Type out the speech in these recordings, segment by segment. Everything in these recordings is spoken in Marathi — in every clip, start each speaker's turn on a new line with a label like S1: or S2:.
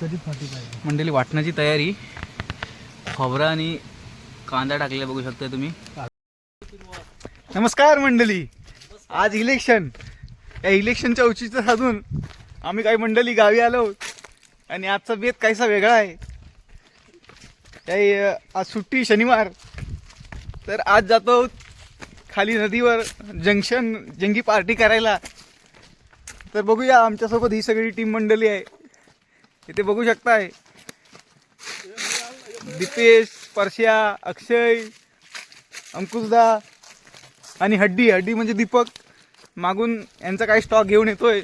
S1: मंडळी वाटण्याची तयारी, खोबरा आणि कांदा टाकलेला बघू शकता तुम्ही. नमस्कार मंडळी, आज इलेक्शन, या इलेक्शनच्या औचित्य साधून आम्ही काही मंडळी गावी आलो आणि आजचा बेत काहीसा वेगळा आहे. आज सुट्टी शनिवार, तर आज जातो खाली नदीवर जंगी पार्टी करायला. तर बघूया, आमच्यासोबत ही सगळी टीम मंडळी आहे. इथे बघू शकताय दीपेश, परश्या, अक्षय, अंकुशदा आणि हड्डी म्हणजे दीपक मागून यांचा काही स्टॉक घेऊन येतोय.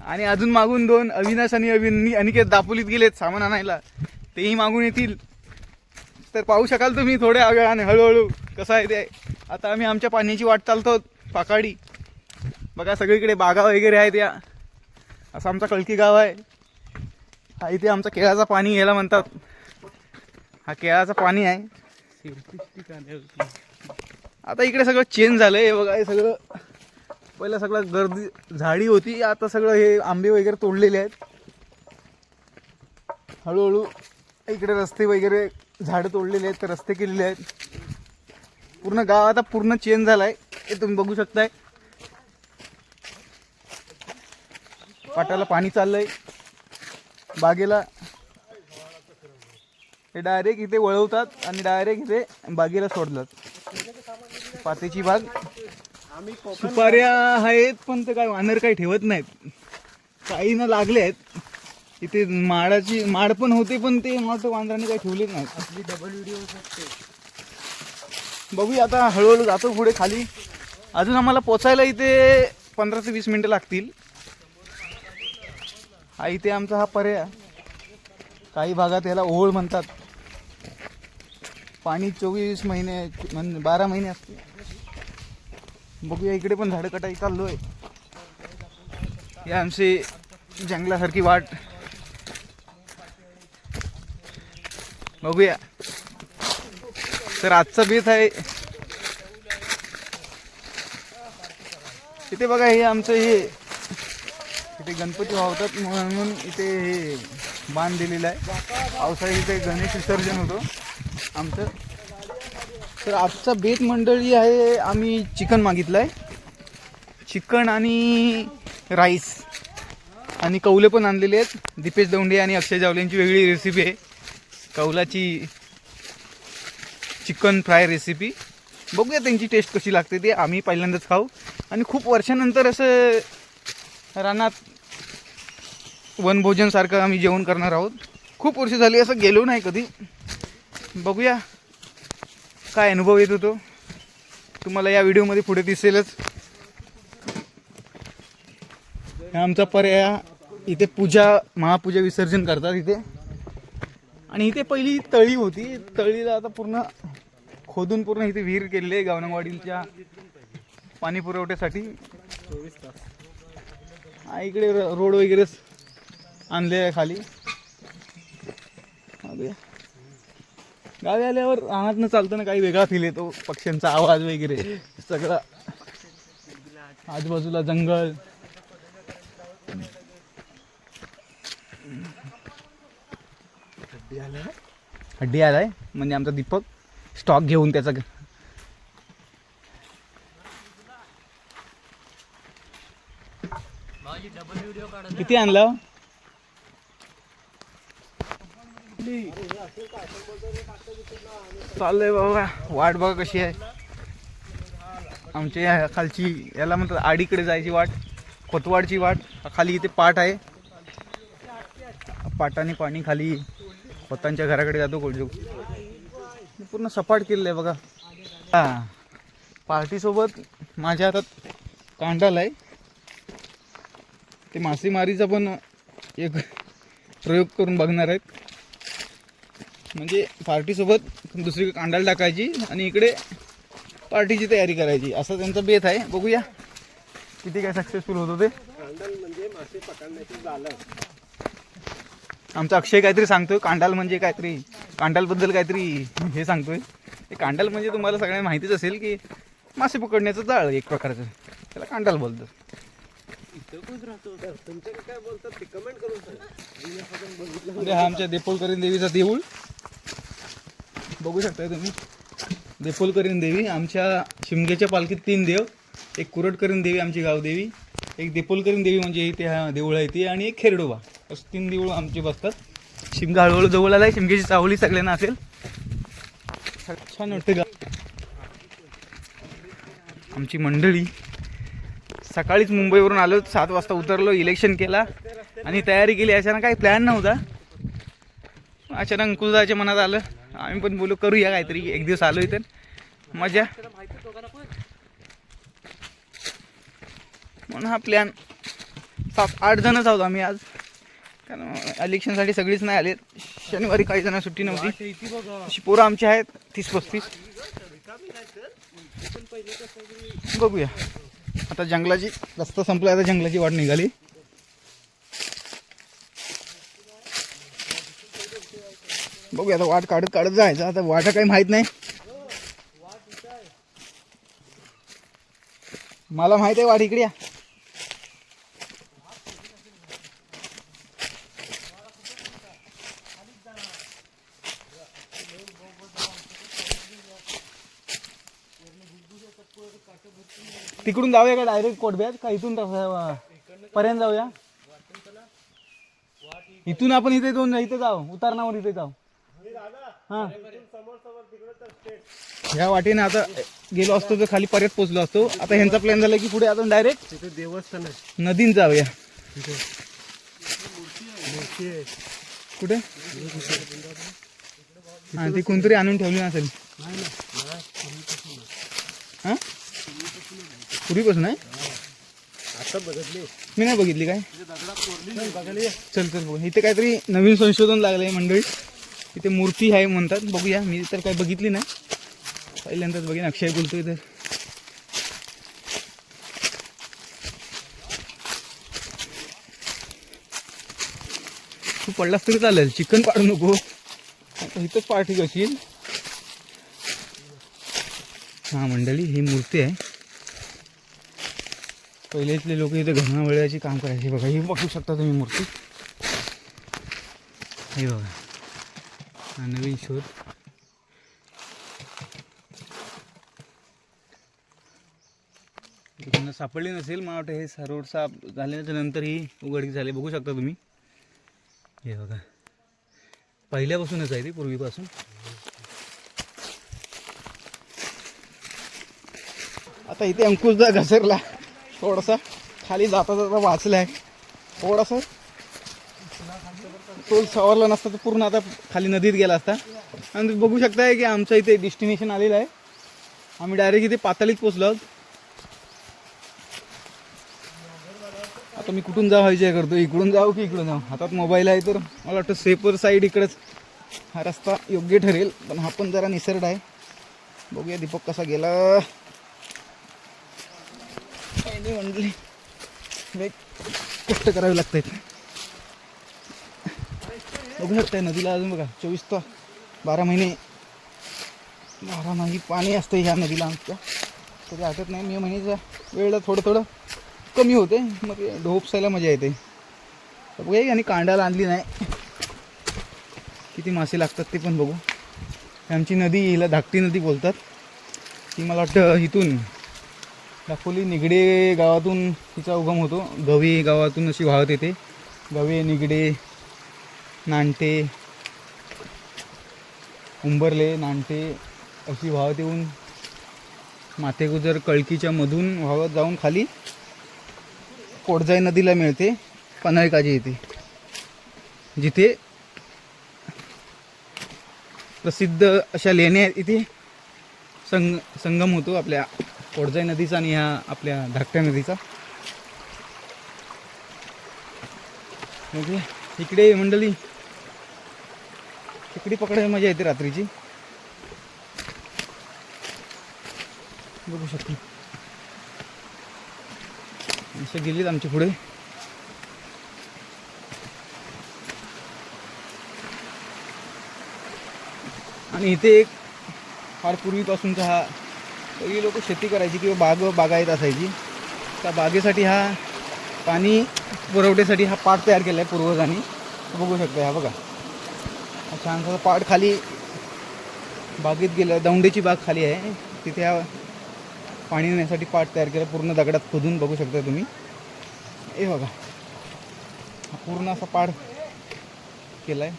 S1: आणि अजून मागून दोन अविनाश आणि अनिकेत दापोलीत गेलेत सामान आणायला, तेही मागून येतील. तर पाहू शकाल तुम्ही थोड्या वेळाने हळूहळू कसं आहे ते. आता आम्ही आमच्या पाण्याची वाट चालतो पाकाडी. बघा सगळीकडे बागा वगैरे आहेत. या असं आमचा कळकी गाव आहे. हा इथे आमचा केळाचा पाणी याला म्हणतात. हा केळाचं पाणी आहे. आता इकडे सगळं चेंज झालंय. बघा हे सगळं पहिलं सगळं गर्दी झाडी होती, आता सगळं हे आंबे वगैरे तोडलेले आहेत. हळूहळू इकडे रस्ते वगैरे झाडं तोडलेले आहेत, तर रस्ते केलेले आहेत. पूर्ण गाव आता पूर्ण चेंज झालाय. हे तुम्ही बघू शकताय. पाटाला पाणी चाललंय बागेला. हे डायरेक्ट इथे वळवतात आणि डायरेक्ट इथे बागेला सोडतात. पातेची बाग, सुपाऱ्या आहेत पण ते काय वानर काही ठेवत नाहीत. काही ना लागले आहेत इथे. माड पण होते पण ते मला वांदराने काही ठेवलेच नाहीत. बघूया आता हळूहळू जातो पुढे खाली. अजून आम्हाला पोचायला इथे 15 ते 20 मिनिटं लागतील. हा इथे आमचा हा पर्याय. काही भागात याला ओळ म्हणतात. पाणी 24 महिने 12 महिने असते. बघूया इकडे पण झाडं कटाई चाललो आहे. हे आमचे जंगलासारखी वाट. बघूया. तर आजचा बेत आहे इथे. बघा हे आमचं हे इथे गणपती वाहतात म्हणून इथे हे बांध दिलेलं आहे. पावसाळी इथे गणेश विसर्जन होतो आमचं. तर आजचा बेत मंडळी आहे, आम्ही चिकन मागितलं आहे. चिकन आणि राईस आणि कौले पण आणलेले आहेत. दीपेश दौंडे आणि अक्षय जावलेंची वेगळी रेसिपी आहे, कौलाची चिकन फ्राय रेसिपी. बघूया त्यांची टेस्ट कशी लागते ते. आम्ही पहिल्यांदाच खाऊ आणि खूप वर्षानंतर असं रानात वनभोजनसारखं आम्ही जेवण करणार आहोत. खूप वर्ष झाली असं गेलो नाही कधी. बघूया काय अनुभव येत होतो. तुम्हाला या व्हिडिओमध्ये पुढे दिसेलच. आमचा पर्याय इथे महापूजा विसर्जन करतात इथे. आणि इथे पहिली तळी होती. तळीला आता पूर्ण खोदून पूर्ण इथे विहीर केलेली आहे गावनवाडीच्या पाणी पुरवठ्यासाठी. 24 तास. हा इकडे रोड वगैरे आणले आहे खाली. गावी आल्यावर रानातनं चालताना काही वेगळा फील येतो. पक्ष्यांचा आवाज वगैरे सगळं, आजूबाजूला जंगल. हड्डी आलाय म्हणजे आमचा दीपक स्टॉक घेऊन त्याचा. किती आणला चाललंय बाबा. वाट बघा कशी आहे आमच्या खालची. याला म्हणतात आडीकडे जायची वाट, खोतवाडची वाट. खाली इथे पाट आहे. पाटाने पाणी खाली खोतांच्या घराकडे जातो. कोळजू पूर्ण सपाट केलेलं आहे बघा. हा पार्टीसोबत माझ्या हातात कांडाल आहे. ते मासेमारीचा पण एक प्रयोग करून बघणार आहेत. म्हणजे पार्टीसोबत दुसरी कांडाल टाकायची आणि इकडे पार्टीची तयारी करायची, असा त्यांचा बेत आहे. बघूया किती काय सक्सेसफुल होतो ते. कांडाल म्हणजे मासे पकडण्याची जाळं. आमचा अक्षय काहीतरी सांगतोय कांडाल म्हणजे काहीतरी, कांडालबद्दल काहीतरी हे सांगतोय. ते कांडाल म्हणजे तुम्हाला सगळ्यांना माहितीच असेल की मासे पकडण्याचं जाळ एक प्रकारचं, त्याला कांडाल बोलतात. म्हणजे हा आमच्या देपोलकरीण देवीचा देऊळ बघू शकता तुम्ही. देपोलकरीण देवी, आमच्या शिमग्याच्या पालखीत 3 देव, एक कुरटकरीण देवी आमची गावदेवी, एक देपोलकरीण देवी म्हणजे इथे हा देऊळ आहे ती, आणि एक खेरडोबा, असं 3 देऊळ आमचे बसतात. शिमगा हळूहळू जवळ आलाय. शिमग्याची चावली सगळ्यांना असेल. छान वाटतं का आमची मंडळी. सकाळीच मुंबईवरून आलो, 7 वाजता उतरलो, इलेक्शन केला आणि तयारी केली. अचानक काही प्लॅन नव्हता, अचानक अंकुशदाच्या मनात आलं. आम्ही पण बोलू करूया काहीतरी, एक दिवस आलो इथं मजा म्हणून हा प्लॅन. 7-8 जणच आहोत आम्ही आज, कारण इलेक्शनसाठी सगळीच नाही आले. शनिवारी काही जण सुट्टी नव्हती. अशी पोरं आमची आहेत 30-35. बघूया आता. जंगलाची रस्ता संपला, आता जंगलाची वाट निघाली. बघूया आता, वाट काढत काढत जायचं. आता वाटा काही माहित नाही. मला माहित आहे वाट इकडे या. तिकडून जाऊया का डायरेक्ट कोटब्यात, का इथून पर्यंत जाऊया? इथून आपण इथे इथे जाऊ, उतारणावर इथे जाऊ. हा, ह्या वाटेने आता गेलो असतो तर खाली परत पोहोचलो असतो. आता ह्यांचा प्लॅन झाला की पुढे आपण डायरेक्ट
S2: देवस्थान
S1: नदीन जाऊया. कुठे? हा, ती कोणतरी आणून ठेवली नसेल. हा, पूर्वीपासून आहे.
S2: आता बघितली
S1: मी नाही बघितली काय. चल चल बघू. इथे काहीतरी नवीन संशोधन लागलंय मंडळी. इथे मूर्ती आहे म्हणतात. बघूया. मी तर काही बघितली नाही, पहिल्यांदाच बघीन. अक्षय बोलतोय तर. तू पडलास तरी चालेल, चिकन पाडू नको. इथंच पार्टी करशील. हा मंडळी, ही मूर्ती आहे. पहिलेतले लोक इथे घरणावळ्याची काम करायचे. बघा, ही बघू शकता तुम्ही मूर्ती. हे बघा, हा नवीन शोध. त्यांना सापडली नसेल, मला वाटतं. हे सरोवर साफ झाल्याच्या नंतर ही उघडकीस झाली. बघू शकता तुम्ही. हे बघा, पहिल्यापासूनच आहे ती, पूर्वीपासून. आता इथे अंकुशदा घसरला थोडासा, खाली जाता जाता वाचलाय थोडासा. तो सवारला नसता तर पूर्ण आता खाली नदीत गेला असता. आणि बघू शकताय की आमचं इथे डेस्टिनेशन आलेलं आहे. आम्ही डायरेक्ट इथे पाताळीत पोचलो आहोत. आता मी कुठून जाऊ हा विचार करतो, इकडून जाऊ की इकडून जाऊ. हातात मोबाईल आहे तर मला वाटतं सेफर साईड इकडंच हा रस्ता योग्य ठरेल. पण हा पण जरा निसर्ड आहे. बघूया दीपक कसा गेला. म्हणली कष्ट करावे लागत आहेत. बघू शकताय नदीला अजून बघा 24 तास 12 महिने पाणी असतं ह्या नदीला आमच्या. तरी आटत नाही. मे महिन्याच्या वेळेला थोडं थोडं कमी होते, मग ढोपसायला मजा येते. बघूया. आणि कांडाला आणली नाही, किती मासे लागतात ते पण बघू. आमची नदी, हिला धाकटी नदी बोलतात. ती मला वाटतं इथून दाखवली निगडे गावातून तिचा उगम होतो. गवे गावातून अशी वाहत येते. गवे, निगडे, नांटे, उंबरले, नांटे अशी वाहत येऊन माथेगुजर कळकीच्या मधून वाहत जाऊन खाली कोटजाई नदीला मिळते. पन्हाळकाजी येते, जिथे प्रसिद्ध अशा लेण्या इथे संगम होतो आपल्या कोटजाई नदीचा आणि ह्या आपल्या धाकट्या नदीचा. म्हणजे इकडे मंडळी खेकडी पकडायला मजा येते रात्रीची. बघू शकतो असं गेलीत आमच्या पुढे. आणि इथे एक फार पूर्वीपासूनचा हा, पहिली लोक शेती करायची किंवा बागायत असायची. त्या बागेसाठी हा पाणी पुरवठ्यासाठी हा पाट तयार केला आहे पूर्वजांनी. बघू शकता, हा बघा हा छानसा पाट खाली बागेत गेलं. दौंडेची बाग खाली आहे, तिथे हा पाणी नेण्यासाठी पाट तयार केला पूर्ण दगडात खोदून. बघू शकता तुम्ही, हे बघा हा पूर्ण असा पाट केला आहे.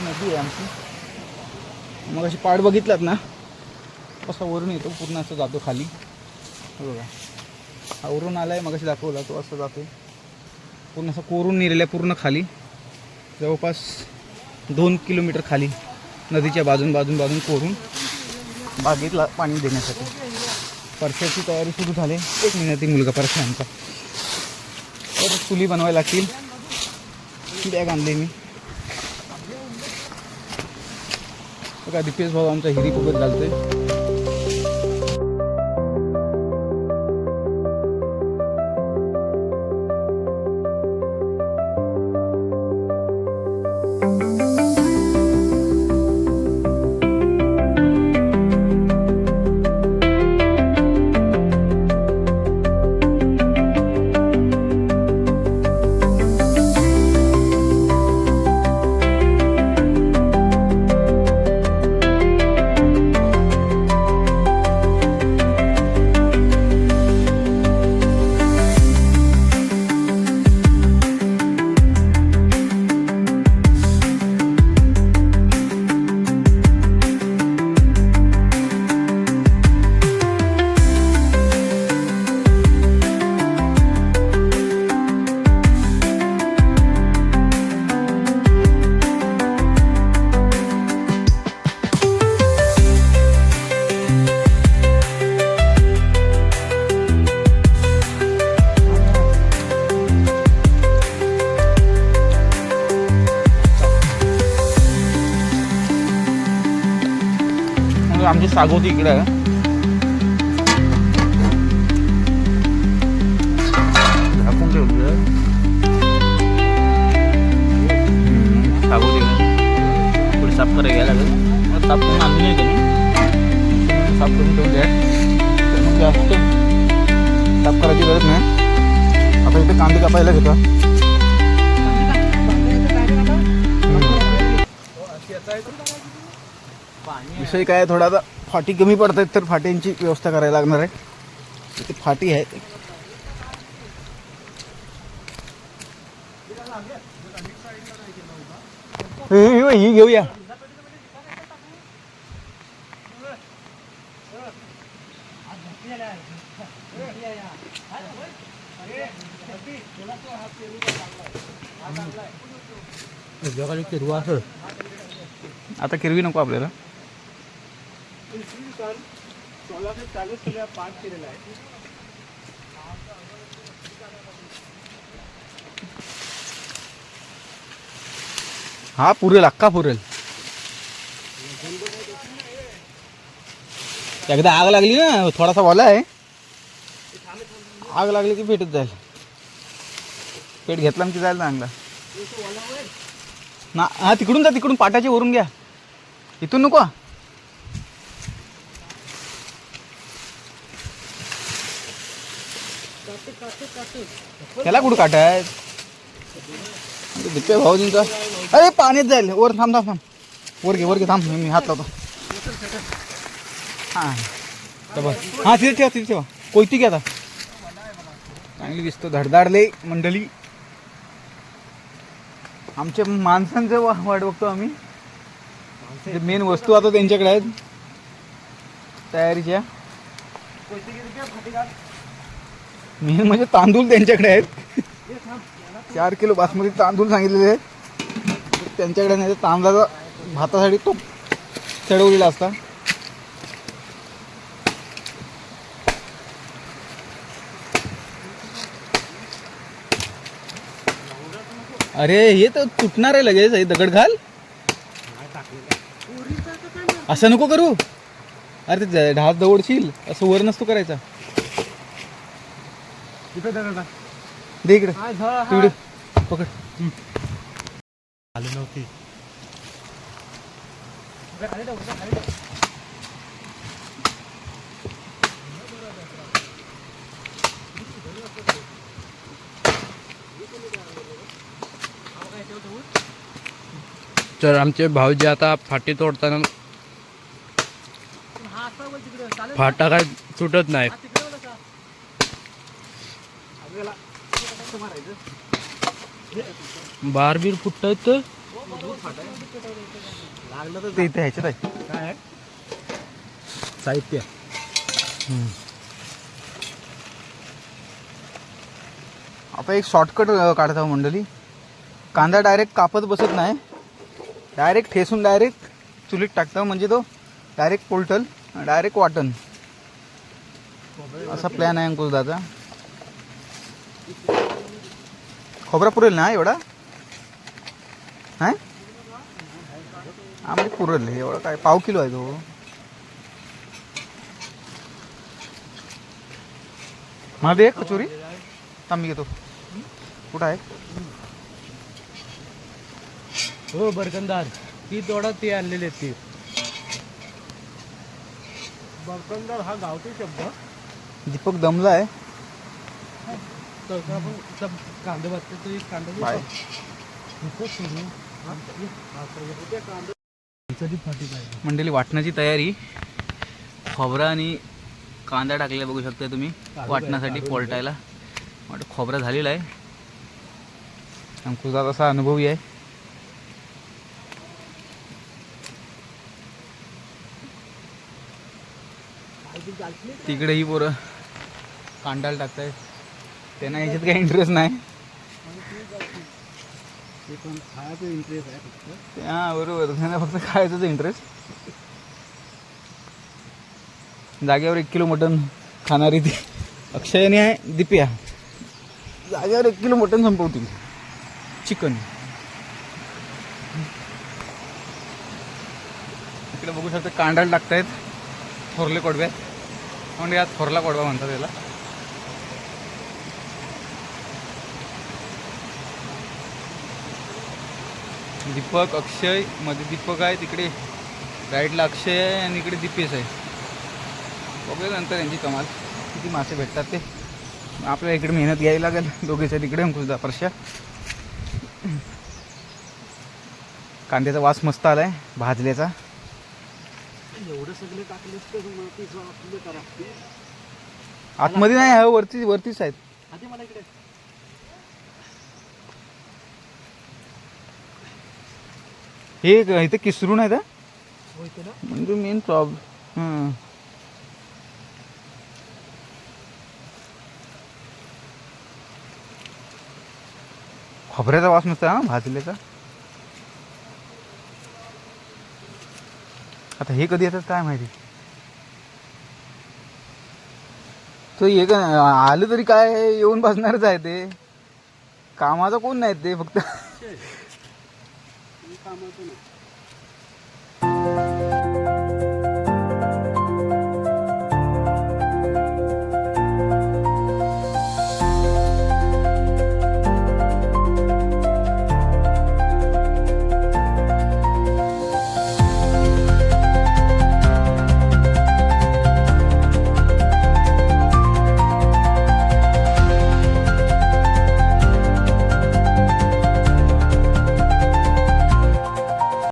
S1: नदी आहे आमची. मग अशी पाट बघितलात ना कसा वरून येतो, पूर्ण असं जातो खाली. बघा हा वरून आला आहे, मग अशी दाखवला तो असं जातो पूर्ण असं कोरून नेलेलं आहे पूर्ण खाली. जवळपास 2 किलोमीटर खाली नदीच्या बाजून कोरून बागेतला पाणी देण्यासाठी. परशाची तयारी सुरू झाली. 1 महिन्यातील मुलगा परशा आमचा. तर चुली बनवायला लागतील. बॅग आणली मी. बघा दीपेश भाऊ आमचा हिरी बघत घालतोय. आमची सागोती इकडे आहे. झाकून ठेवलं सागोती थोडी साफ करायला घ्यायला लागेल. मग साफ करून आणली नाही त्यांनी, साफ करून ठेवली आहे. मग जास्त साफ करायची गरज नाही. आता इथे कांदे कापायला घेतो. विषय काय थोडा आता फाटी कमी पडत आहेत, तर फाट्यांची व्यवस्था करायला लागणार आहे. इथे फाटी आहे. ही घेऊया. आता किरवी नको आपल्याला. हा पुरेल, अख्खा पुरेल. एकदा आग लागली ना, थोडासा वाला आहे, आग लागली की पेटत जाईल. पेट घेतला की जाईल चांगला ना. हा तिकडून जा, तिकडून पाटाचे वरून घ्या, इथून नको. त्याला कुठं काटा आहे दिप्पे भाऊजींचा. अरे पाण्यात जाईल. वर थांब थांब थांब, वर घे थांब, मी हात लावतो. हां हां तिथे ठेवा, तिथे ठेवा. कोयती घ्या आता, चांगली दिसतो. धडधाडले मंडळी. आमच्या माणसांचं वाट बघतो आम्ही. मेन वस्तू आता त्यांच्याकडे आहेत तयारीच्या. मेन म्हणजे तांदूळ त्यांच्याकडे आहेत. 4 किलो बासमती तांदूळ सांगितलेले आहेत त्यांच्याकडे. नाही तर तांदळाचा भातासाठी तो चढवलेला असता. अरे हे तर तुटणार आहे लगेच. हे दगड घाल, असं नको करू. अरे ते ढास दवडशील, असं वर नसतो करायचा. दे इकडे, तिकडे पकड.
S2: आली नव्हती.
S3: तर आमचे भाऊजी आता फाटी तोडताना फाटा काय तुटत नाही. बार बीर फुटत
S2: लागलं तर
S1: ते इथे ह्याच्यात आहे.
S2: काय आहे साहित्य.
S1: आता एक शॉर्टकट काढत आहोत मंडळी. कांदा डायरेक्ट कापत बसत नाही, डायरेक्ट ठेसून डायरेक्ट चुलीत टाकतं, म्हणजे तो डायरेक्ट पोलटल डायरेक्ट वाटण, असा प्लॅन आहे अंकुश दादा. खोबरा पुरेल ना एवढा? नाही आम्ही पुरेल एवढा, काय पाव किलो आहे तो. मला दे कचोरी, थांब मी घेतो. कुठं आहे?
S3: हो बरकंदार ती तोडा ती आणलेली ती.
S2: बरकंदार हा गावठी शब्द.
S1: दीपक दमला आहे.
S3: कांदा भात कांदा
S1: बाय. मंडळी वाटण्याची तयारी. खोबरा आणि कांदा टाकलेला बघू शकता तुम्ही वाटण्यासाठी पोलटायला. खोबरा झालेला आहे. अंकुशदा असा अनुभवी आहे. तिकडे ही पोरं कांडाला टाकतायत. त्यांना याच्यात काही इंटरेस्ट नाही.
S2: खायचं इंटरेस्ट आहे फक्त.
S1: हां बरोबर, त्यांना फक्त खायचंच इंटरेस्ट. जागेवर 1 किलो मटण खाणारी ती अक्षयने आहे, दिप्या जागेवर 1 किलो मटण संपवतील. चिकन इकडे बघू शकता कांडाला टाकतायत थोरले कोडव्यात, म्हणजे यात थोरला कोडवा म्हणतात त्याला. दीपक अक्षय, मध्ये दीपक आहे, तिकडे राईटला अक्षय आहे आणि इकडे दीपेश आहे. बघूया नंतर यांची कमाल किती मासे भेटतात ते. आपल्याला इकडे मेहनत घ्यावी लागेल. दोघेच्या तिकडे अंकुशदा परश्या. कांद्याचा वास मस्त आलाय भाजल्याचा.
S2: एवढं सगळे टाकलेस तर मातीचं आपलं करा.
S1: आतमध्ये नाही आहे, वरतीच आहेत.
S2: आधी मला इकडे
S1: हे इथे किसरून आहेत.
S2: होते ना.
S1: म्हणजे मेन प्रॉब्लेम. खोबऱ्याचा वास नसता हा भाजल्याचा. आता हे कधी येतात काय माहिती. तो हे का आलं तरी काय येऊन बसणारच आहे ते. कामाचा कोण नाही ते फक्त
S2: कामाचं नाही.